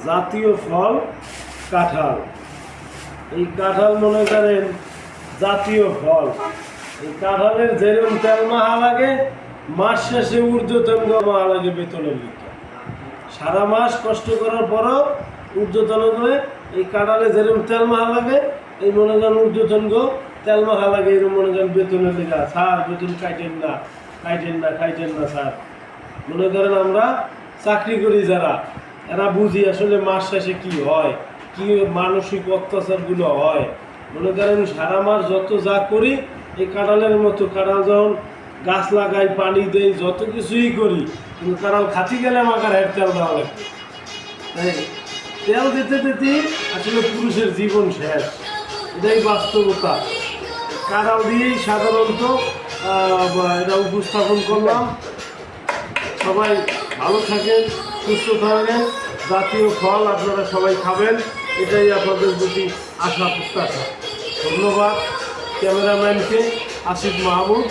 জাতীয় ফল কাঁঠাল। এই কাঁঠাল মনে করেন জাতীয় ফল। এই কাঁঠালের যেরকম তেল মাহা লাগে, মাস শেষে ঊর্ধ্বতন মাহা লাগে বেতনের লিখে। সারা মাস কষ্ট করার পরও ঊর্ধ্বতন করে এই কাঁঠালে যেরকম তেল মাহা লাগে, এই মনে করেন ঊর্ধ্বতন তেল মাহা লাগে এরকম মনে করেন বেতনের লিখা। স্যার বেতন খাইটেন না স্যার। মনে করেন আমরা চাকরি করি যারা, এরা বুঝি আসলে মাস শেষে কি হয়, কি মানসিক অত্যাচারগুলো হয়। মনে করেন সারা মাস যত যা করি, এই কাঁঠালের মতো কাঁঠাল যখন গাছ লাগাই, পানি দেই, যত কিছুই করি, কিন্তু কাঁঠাল খাতি গেলে আমাকে হেড তেল দেওয়া লাগবে। তাই তেল দিতে দিতেই আসলে পুরুষের জীবন শেষ, এটাই বাস্তবতা। কাঁঠাল দিয়েই সাধারণত এটা উপস্থাপন করলাম। সবাই ভালো থাকেন, সুস্থ থাকেন, জাতীয় ফল আপনারা সবাই খাবেন, এটাই আপনাদের প্রতি আশা প্রত্যাশা। ধন্যবাদ ক্যামেরাম্যানকে আসিফ মাহমুদ।